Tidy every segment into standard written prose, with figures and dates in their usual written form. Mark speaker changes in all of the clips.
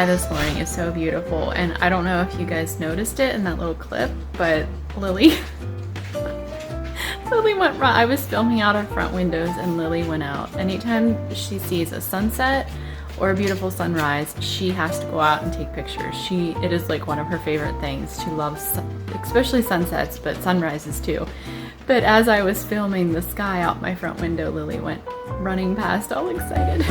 Speaker 1: this morning is so beautiful, and I don't know if you guys noticed it in that little clip, but Lily went right. I was filming out our front windows and Lily went out. Anytime she sees a sunset or a beautiful sunrise, she has to go out and take pictures. It is like one of her favorite things. She loves especially sunsets, but sunrises too. But as I was filming the sky out my front window, Lily went running past all excited.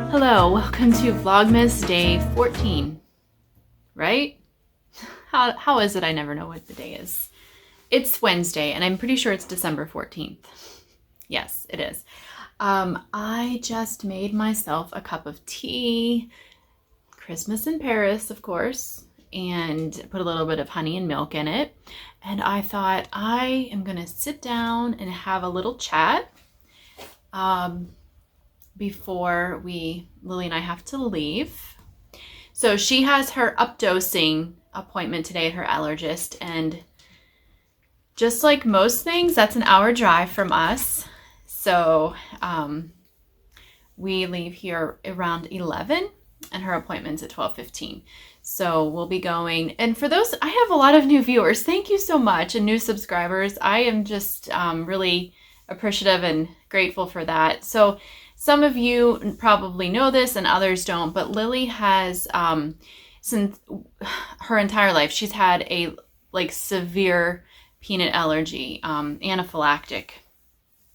Speaker 1: Hello, welcome to Vlogmas day 14, right? How is it? I never know what the day is. It's Wednesday, and I'm pretty sure it's December 14th. Yes, it is. I just made myself a cup of tea, Christmas in Paris, of course, and put a little bit of honey and milk in it. And I thought I am going to sit down and have a little chat before Lily and I have to leave. So she has her updosing appointment today at her allergist, and just like most things, that's an hour drive from us. So we leave here around 11 and her appointment's at 12:15. So we'll be going, and for those, I have a lot of new viewers. Thank you so much, and new subscribers. I am just really appreciative and grateful for that. So some of you probably know this and others don't, but Lily has, since her entire life, she's had a severe peanut allergy, anaphylactic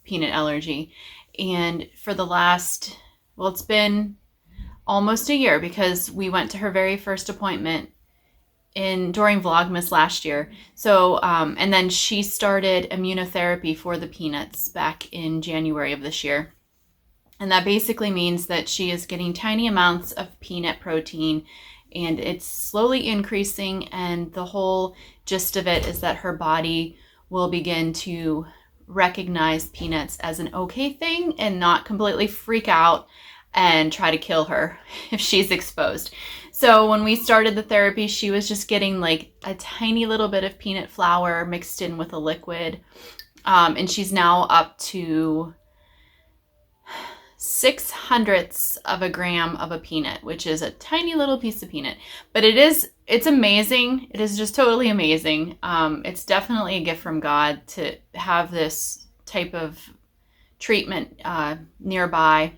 Speaker 1: peanut allergy. And for the last, it's been almost a year, because we went to her very first appointment during Vlogmas last year. So, and then she started immunotherapy for the peanuts back in January of this year. And that basically means that she is getting tiny amounts of peanut protein, and it's slowly increasing. And the whole gist of it is that her body will begin to recognize peanuts as an okay thing and not completely freak out and try to kill her if she's exposed. So when we started the therapy, she was just getting like a tiny little bit of peanut flour mixed in with a liquid. And she's now up to 0.06 of a gram of a peanut, which is a tiny little piece of peanut. But it's amazing. It is just totally amazing. It's definitely a gift from God to have this type of treatment nearby.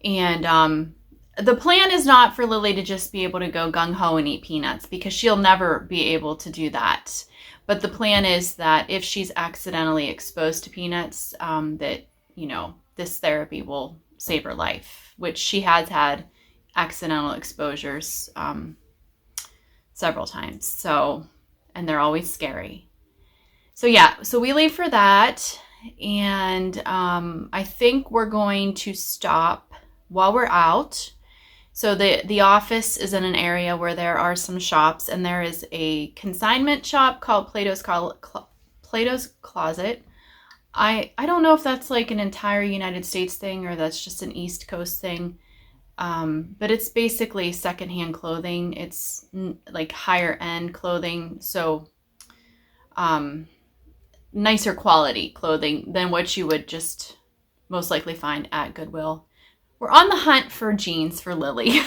Speaker 1: And the plan is not for Lily to just be able to go gung-ho and eat peanuts, because she'll never be able to do that. But the plan is that if she's accidentally exposed to peanuts, that this therapy will save her life, which she has had accidental exposures several times. So, and they're always scary. So yeah, so we leave for that. And I think we're going to stop while we're out. So the office is in an area where there are some shops, and there is a consignment shop called Plato's Closet. I don't know if that's like an entire United States thing or that's just an East Coast thing. But it's basically secondhand clothing. It's like higher end clothing. So nicer quality clothing than what you would just most likely find at Goodwill. We're on the hunt for jeans for Lily.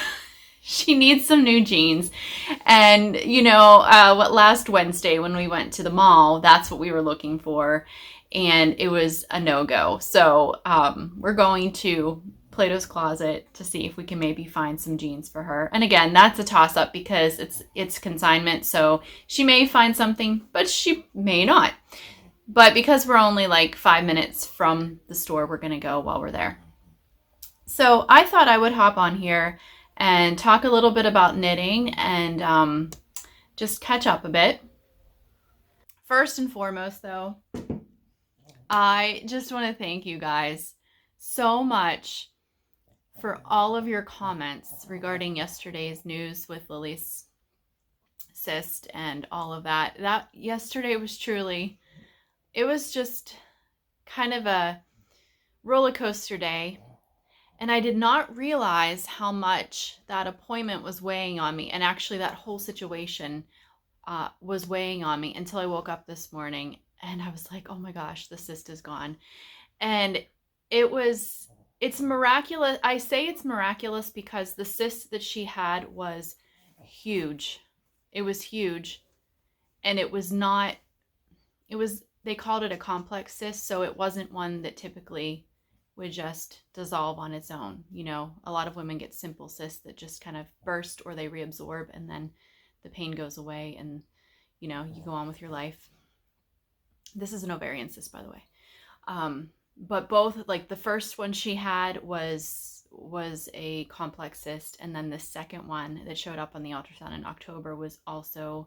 Speaker 1: She needs some new jeans. And, last Wednesday when we went to the mall, that's what we were looking for. And it was a no-go. So we're going to Plato's Closet to see if we can maybe find some jeans for her. And again, that's a toss-up because it's consignment. So she may find something, but she may not. But because we're only like 5 minutes from the store, we're going to go while we're there. So I thought I would hop on here and talk a little bit about knitting and just catch up a bit. First and foremost, though, I just want to thank you guys so much for all of your comments regarding yesterday's news with Lily's cyst and all of that. That yesterday was truly, it was just kind of a roller coaster day. And I did not realize how much that appointment was weighing on me. And actually that whole situation was weighing on me until I woke up this morning. And I was like, oh my gosh, the cyst is gone. And it's miraculous. I say it's miraculous because the cyst that she had was huge. It was huge. And they called it a complex cyst. So it wasn't one that typically would just dissolve on its own. A lot of women get simple cysts that just kind of burst or they reabsorb and then the pain goes away and, you go on with your life. This is an ovarian cyst, by the way. But both, like the first one she had was a complex cyst. And then the second one that showed up on the ultrasound in October was also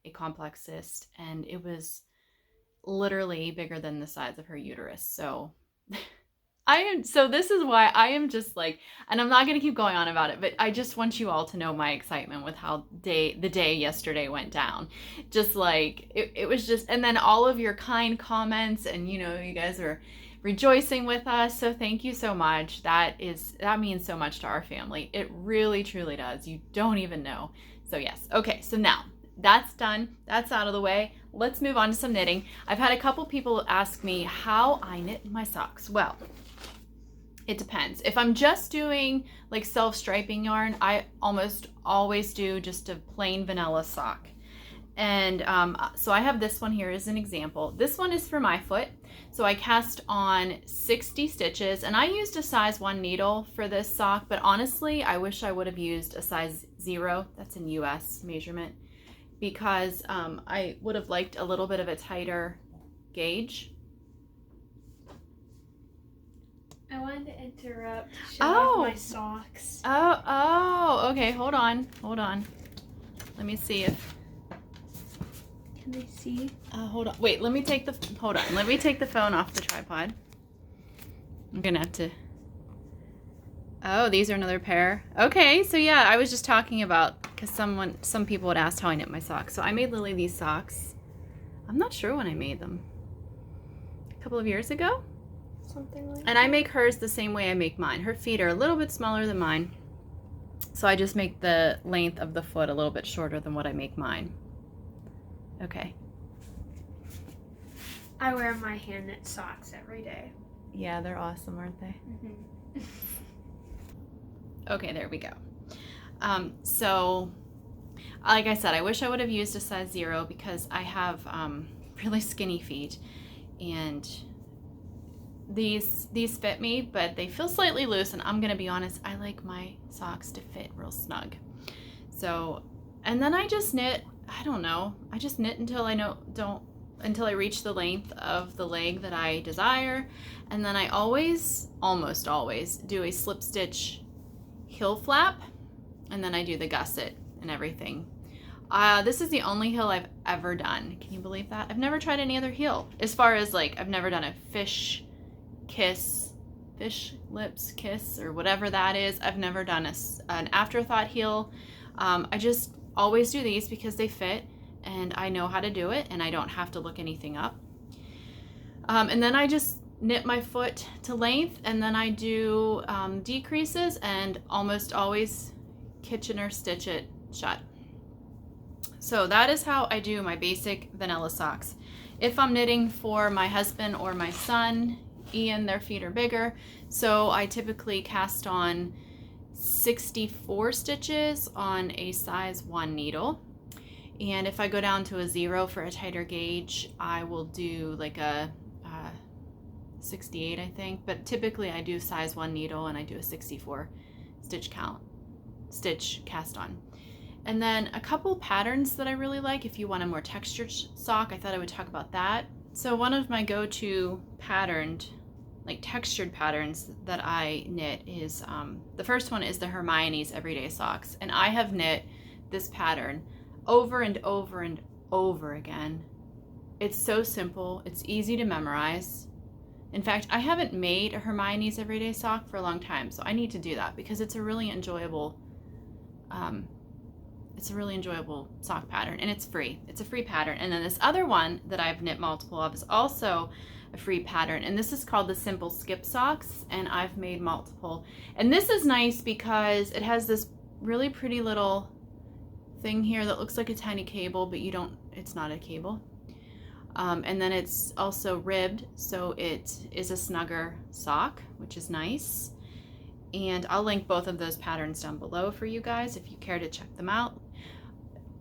Speaker 1: a complex cyst. And it was literally bigger than the size of her uterus. So this is why I am just like, and I'm not going to keep going on about it, but I just want you all to know my excitement with how the day yesterday went down. Just like, it was just, and then all of your kind comments and, you guys are rejoicing with us. So thank you so much. That means so much to our family. It really, truly does. You don't even know. So yes. Okay. So now that's done. That's out of the way. Let's move on to some knitting. I've had a couple people ask me how I knit my socks. Well, it depends. If I'm just doing like self-striping yarn, I almost always do just a plain vanilla sock. And so I have this one here as an example. This one is for my foot. So I cast on 60 stitches and I used a size 1 needle for this sock, but honestly, I wish I would have used a size 0. That's in US measurement because I would have liked a little bit of a tighter gauge.
Speaker 2: I wanted to interrupt to show off my socks.
Speaker 1: Okay, hold on. Let me see if...
Speaker 2: Can they see?
Speaker 1: Hold on. Wait, let me take the phone off the tripod. I'm gonna have to... Oh, these are another pair. Okay, so yeah, I was just talking about, because some people had asked how I knit my socks. So I made Lily these socks. I'm not sure when I made them. A couple of years ago?
Speaker 2: Something like that.
Speaker 1: And I make hers the same way I make mine. Her feet are a little bit smaller than mine. So I just make the length of the foot a little bit shorter than what I make mine. Okay.
Speaker 2: I wear my hand knit socks every day.
Speaker 1: Yeah, they're awesome, aren't they?
Speaker 2: Mm-hmm.
Speaker 1: Okay, there we go. So, like I said, I wish I would have used a size 0 because I have really skinny feet. And these fit me, but they feel slightly loose, and I'm gonna be honest, I like my socks to fit real snug. So, and then I just knit, I don't know, I just knit until until I reach the length of the leg that I desire, and then I almost always do a slip stitch heel flap, and then I do the gusset and everything. This is the only heel I've ever done. Can you believe that? I've never tried any other heel. As far as like, I've never done a fish kiss fish lips kiss or whatever that is. I've never done an afterthought heel. I just always do these because they fit and I know how to do it and I don't have to look anything up. And then I just knit my foot to length, and then I do decreases and almost always Kitchener stitch it shut. So that is how I do my basic vanilla socks. If I'm knitting for my husband or my son, Ian, their feet are bigger, so I typically cast on 64 stitches on a size 1 needle. And if I go down to a 0 for a tighter gauge, I will do like a 68, I think, but typically I do size 1 needle and I do a 64 stitch cast on. And then a couple patterns that I really like if you want a more textured sock. I thought I would talk about that. So one of my go-to textured patterns that I knit is the first one is the Hermione's Everyday Socks, and I have knit this pattern over and over and over again. It's so simple, it's easy to memorize. In fact, I haven't made a Hermione's Everyday Sock for a long time, so I need to do that because it's a really enjoyable sock pattern, and it's free. It's a free pattern. And then this other one that I've knit multiple of is also a free pattern, and this is called the Simple Skip Socks, and I've made multiple. And this is nice because it has this really pretty little thing here that looks like a tiny cable, but it's not a cable. And then it's also ribbed, so it is a snugger sock, which is nice. And I'll link both of those patterns down below for you guys if you care to check them out.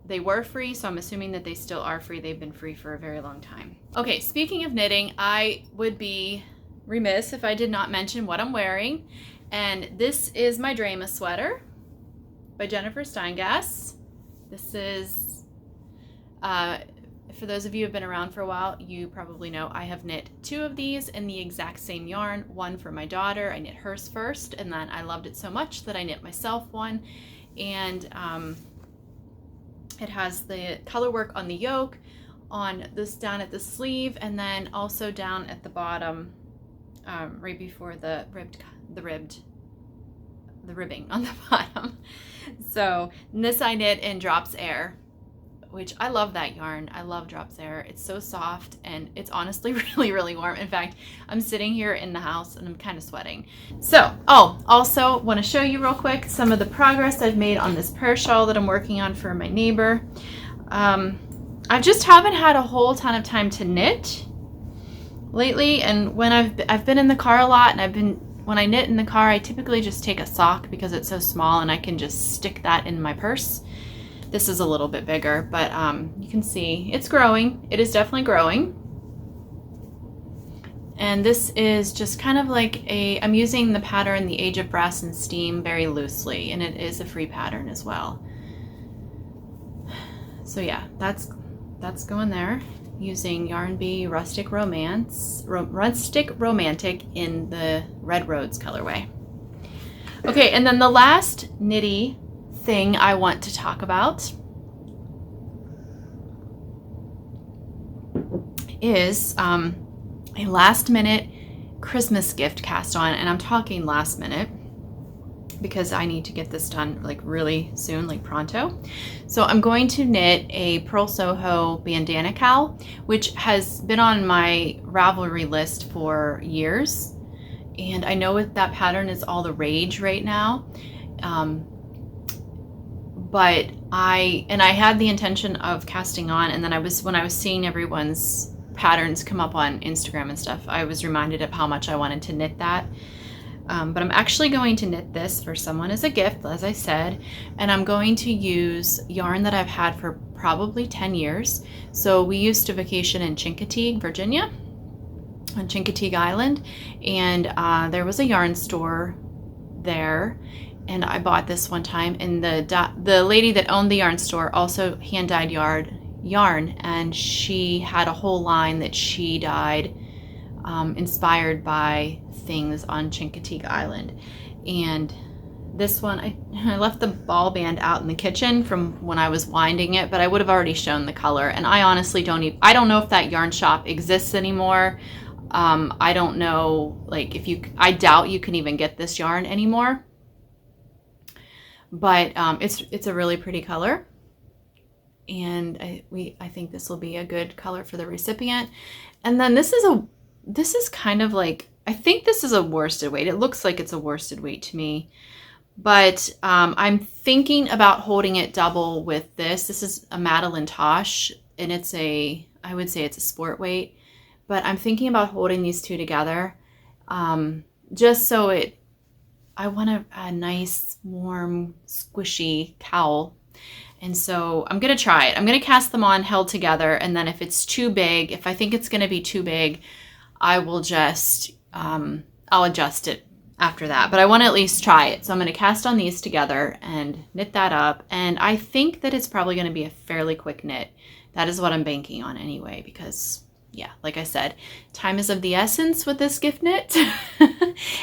Speaker 1: They were free, so I'm assuming that they still are free. They've been free for a very long time. Okay, speaking of knitting, I would be remiss if I did not mention what I'm wearing. And this is my Drama sweater by Jennifer Steingass. This is, for those of you who have been around for a while, you probably know I have knit 2 of these in the exact same yarn. One for my daughter, I knit hers first, and then I loved it so much that I knit myself one. And it has the color work on the yoke, on this down at the sleeve, and then also down at the bottom, right before the ribbing on the bottom. So this I knit in Drops Air, which I love that yarn. I love Drops Air. It's so soft and it's honestly really, really warm. In fact, I'm sitting here in the house and I'm kind of sweating. So, also want to show you real quick some of the progress I've made on this prayer shawl that I'm working on for my neighbor. I just haven't had a whole ton of time to knit lately, and when I've been in the car a lot, and when I knit in the car, I typically just take a sock because it's so small and I can just stick that in my purse. This is a little bit bigger, but you can see it's growing. It is definitely growing. And this is just kind of like I'm using the pattern The Age of Brass and Steam very loosely, and it is a free pattern as well. So yeah, that's going there, using Yarn Bee Rustic Romantic in the Red Rhodes colorway. Okay, and then the last knitty thing I want to talk about is a last minute Christmas gift cast on, and I'm talking last minute because I need to get this done like really soon, like pronto. So I'm going to knit a Pearl Soho bandana cowl, which has been on my Ravelry list for years, and I know that pattern is all the rage right now. But I had the intention of casting on, and then when I was seeing everyone's patterns come up on Instagram and stuff, I was reminded of how much I wanted to knit that. But I'm actually going to knit this for someone as a gift, as I said, and I'm going to use yarn that I've had for probably 10 years. So we used to vacation in Chincoteague, Virginia, on Chincoteague Island, and there was a yarn store there, and I bought this one time, and the lady that owned the yarn store also hand-dyed yarn, and she had a whole line that she dyed inspired by things on Chincoteague Island. And this one, I left the ball band out in the kitchen from when I was winding it, but I would have already shown the color, and I honestly I don't know if that yarn shop exists anymore. I don't know, like I doubt you can even get this yarn anymore. But it's a really pretty color. And I think this will be a good color for the recipient. And then this is kind of like, I think this is a worsted weight. It looks like it's a worsted weight to me. But I'm thinking about holding it double with this. This is a Madeline Tosh, and I would say it's a sport weight. But I'm thinking about holding these two together, just so I want a nice, warm, squishy cowl. And so I'm going to try it. I'm going to cast them on held together. And then if it's too big, if I think it's going to be too big, I will just, I'll adjust it after that. But I want to at least try it. So I'm going to cast on these together and knit that up. And I think that it's probably going to be a fairly quick knit. That is what I'm banking on anyway, because yeah, like I said, time is of the essence with this gift knit.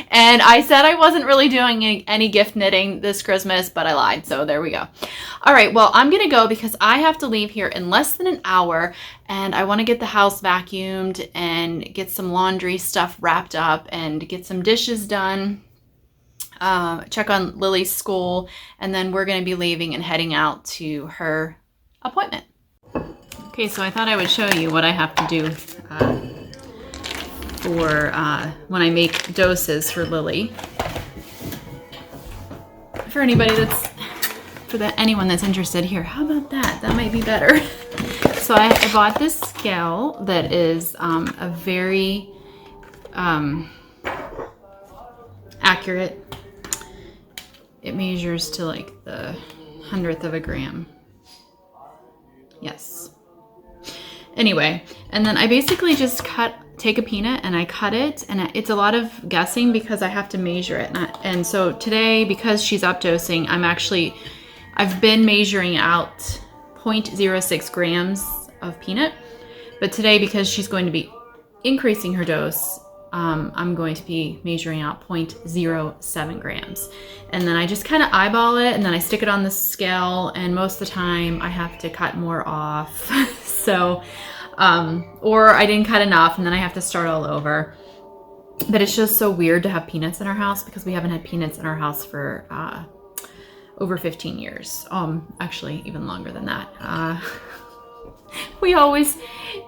Speaker 1: And I said I wasn't really doing any gift knitting this Christmas, but I lied. So there we go. All right, well, I'm going to go because I have to leave here in less than an hour, and I want to get the house vacuumed and get some laundry stuff wrapped up and get some dishes done, check on Lily's school, and then we're going to be leaving and heading out to her appointment. Okay, so I thought I would show you what I have to do for when I make doses for Lily. For anybody anyone that's interested here, how about that? That might be better. So I bought this scale that is a very accurate. It measures to like the 100th of a gram. Yes. Anyway, and then I basically just take a peanut and I cut it, and it's a lot of guessing because I have to measure it. And so today, because she's up dosing, I've been measuring out 0.06 grams of peanut, but today, because she's going to be increasing her dose, I'm going to be measuring out 0.07 grams. And then I just kind of eyeball it, and then I stick it on the scale, and most of the time I have to cut more off. So, or I didn't cut enough, and then I have to start all over. But it's just so weird to have peanuts in our house because we haven't had peanuts in our house for over 15 years. Actually, even longer than that. We always,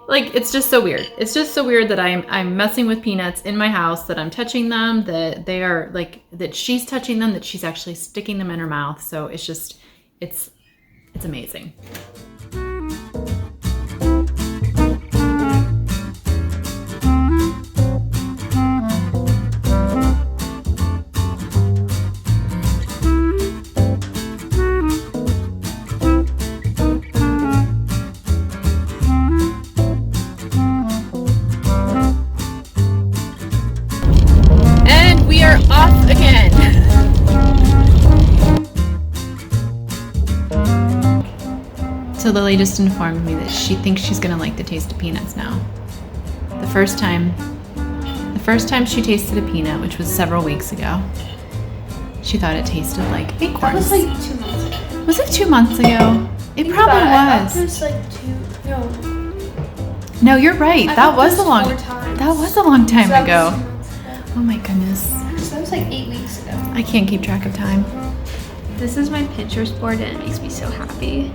Speaker 1: like, it's just so weird. It's just so weird that I'm messing with peanuts in my house, that I'm touching them, that they are like, that she's touching them, that she's actually sticking them in her mouth. So it's just, it's amazing. So Lily just informed me that she thinks she's gonna like the taste of peanuts now. The first time she tasted a peanut, which was several weeks ago, she thought it tasted like acorns.
Speaker 2: That was like 2 months ago.
Speaker 1: Was it 2 months ago? It probably was.
Speaker 2: It was like
Speaker 1: No, you're right. That was a long time
Speaker 2: so
Speaker 1: ago.
Speaker 2: That was 2 months ago.
Speaker 1: Oh my goodness.
Speaker 2: So that was like 8 weeks ago.
Speaker 1: I can't keep track of time.
Speaker 2: This is my Pinterest board, and it makes me so happy.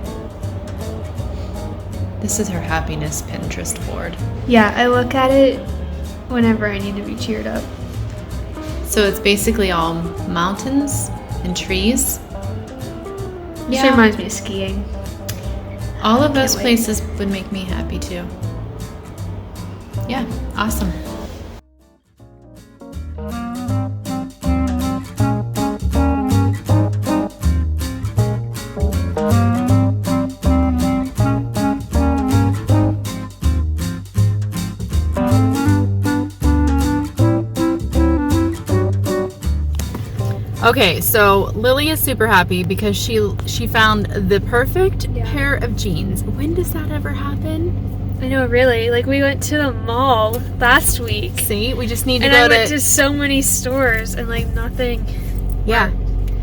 Speaker 1: This is her happiness Pinterest board.
Speaker 2: Yeah, I look at it whenever I need to be cheered up.
Speaker 1: So it's basically all mountains and trees.
Speaker 2: This reminds me of skiing.
Speaker 1: All of those places would make me happy too. Yeah, awesome. Okay, so Lily is super happy because she found the perfect pair of jeans. When does that ever happen?
Speaker 2: I know, really. Like, we went to the mall last week.
Speaker 1: See, we just need to
Speaker 2: and
Speaker 1: go
Speaker 2: I went to so many stores and like nothing.
Speaker 1: Yeah.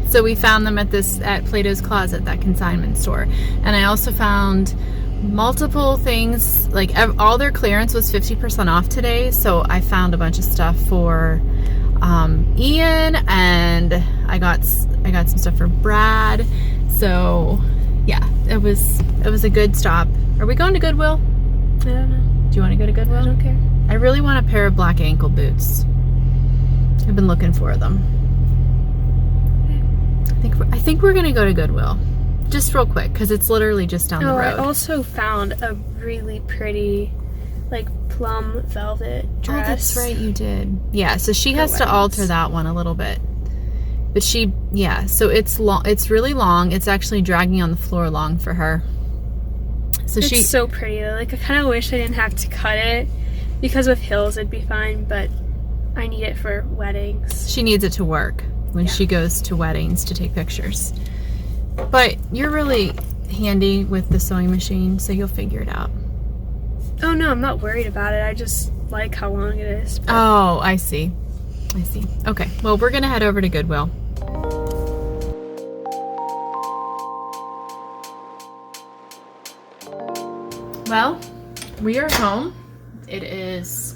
Speaker 1: So we found them at Plato's Closet, that consignment store. And I also found multiple things. Like all their clearance was 50% off today, so I found a bunch of stuff for Ian, and I got some stuff for Brad. So yeah, it was a good stop. Are we going to Goodwill?
Speaker 2: I don't know.
Speaker 1: Do you want to go to Goodwill?
Speaker 2: I don't care.
Speaker 1: I really want a pair of black ankle boots. I've been looking for them. I think we're gonna go to Goodwill, just real quick, because it's literally just down the road.
Speaker 2: I also found a really pretty, like, plum velvet dress.
Speaker 1: Oh, that's right, you did. Yeah, so she has to alter that one a little bit. But so it's long. It's really long. It's actually dragging on the floor long for her. So
Speaker 2: it's so pretty though. Like, I kind of wish I didn't have to cut it, because with heels it'd be fine, but I need it for weddings.
Speaker 1: She needs it to work when she goes to weddings to take pictures. But you're really handy with the sewing machine, so you'll figure it out.
Speaker 2: Oh no, I'm not worried about it. I just like how long it is. But...
Speaker 1: Oh, I see. Okay, well, we're gonna head over to Goodwill. Well, we are home. It's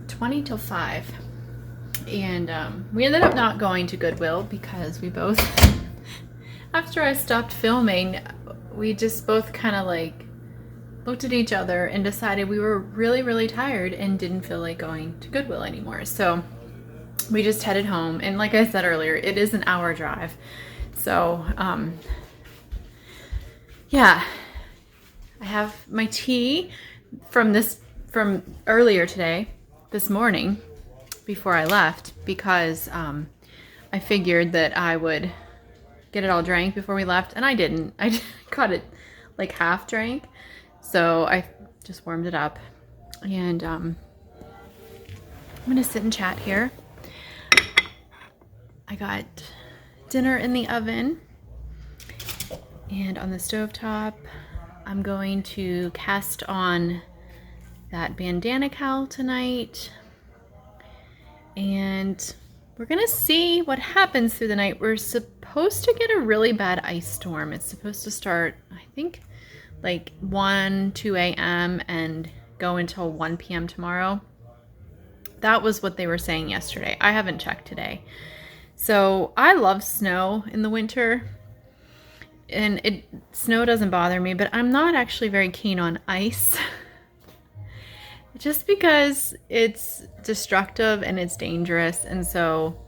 Speaker 1: 20 till 5. And we ended up not going to Goodwill because we both, after I stopped filming, we just both kind of like looked at each other and decided we were really, really tired and didn't feel like going to Goodwill anymore. So we just headed home. And like I said earlier, it is an hour drive. So, yeah, I have my tea from earlier today, this morning, before I left, because I figured that I would get it all drank before we left, and I didn't. I got it like half drank, so I just warmed it up, and I'm gonna sit and chat here. I got dinner in the oven, and on the stovetop I'm going to cast on that bandana cowl tonight, and we're gonna see what happens through the night. We're supposed to get a really bad ice storm. It's supposed to start, I think, like 2 a.m. and go until 1 p.m. tomorrow. That was what they were saying yesterday. I haven't checked today. So I love snow in the winter, and snow doesn't bother me, but I'm not actually very keen on ice. Just because it's destructive and it's dangerous. And so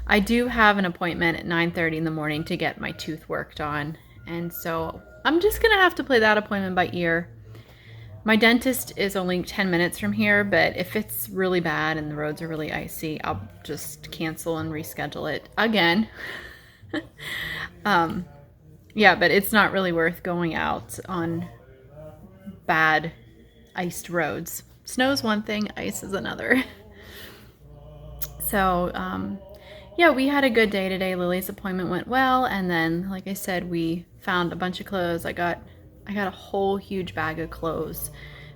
Speaker 1: I do have an appointment at 9:30 in the morning to get my tooth worked on. And so I'm just going to have to play that appointment by ear. My dentist is only 10 minutes from here, but if it's really bad and the roads are really icy, I'll just cancel and reschedule it again. Yeah, but it's not really worth going out on bad iced roads. Snow's one thing, ice is another. So, yeah, we had a good day today. Lily's appointment went well, and then, like I said, we found a bunch of clothes. I got a whole huge bag of clothes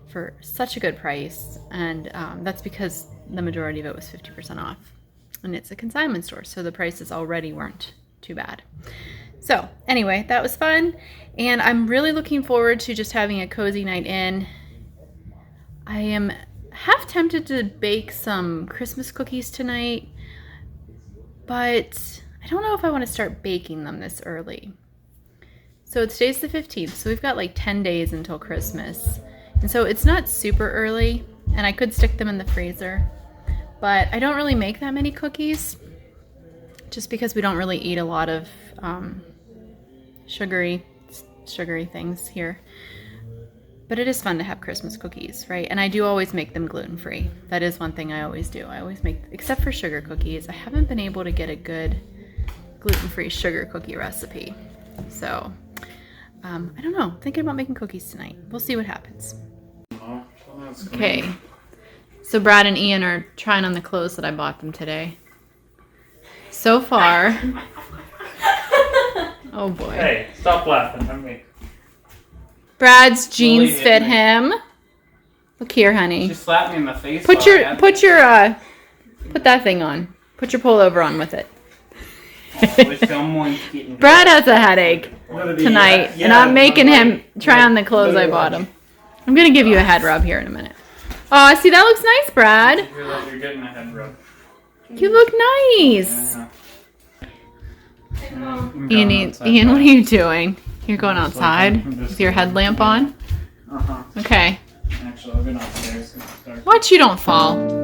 Speaker 1: for such a good price, and that's because the majority of it was 50% off. And it's a consignment store, so the prices already weren't too bad. So, anyway, that was fun, and I'm really looking forward to just having a cozy night in. I am half tempted to bake some Christmas cookies tonight, but I don't know if I want to start baking them this early. So today's the 15th, so we've got like 10 days until Christmas. And so it's not super early, and I could stick them in the freezer, but I don't really make that many cookies just because we don't really eat a lot of sugary things here. But it is fun to have Christmas cookies, right? And I do always make them gluten-free. That is one thing I always do. I always make, except for sugar cookies. I haven't been able to get a good gluten-free sugar cookie recipe. So, I don't know. Thinking about making cookies tonight. We'll see what happens. Okay. So Brad and Ian are trying on the clothes that I bought them today. So far. Oh boy.
Speaker 3: Hey, stop laughing at me.
Speaker 1: Brad's jeans fit him. Look here, honey.
Speaker 3: She slapped me in the face.
Speaker 1: Put that thing on. Put your pullover on with it.
Speaker 3: Someone's getting
Speaker 1: Brad has a headache. tonight, and I'm making him try on the clothes I bought him. I'm gonna give you a head rub here in a minute. Oh, see, that looks nice, Brad.
Speaker 3: You're getting a head rub.
Speaker 1: You look nice.
Speaker 3: Yeah.
Speaker 1: Ian, what are you doing? You're going outside with your headlamp on?
Speaker 3: Uh-huh.
Speaker 1: Okay.
Speaker 3: Actually, I'll go downstairs and start.
Speaker 1: Watch you don't fall.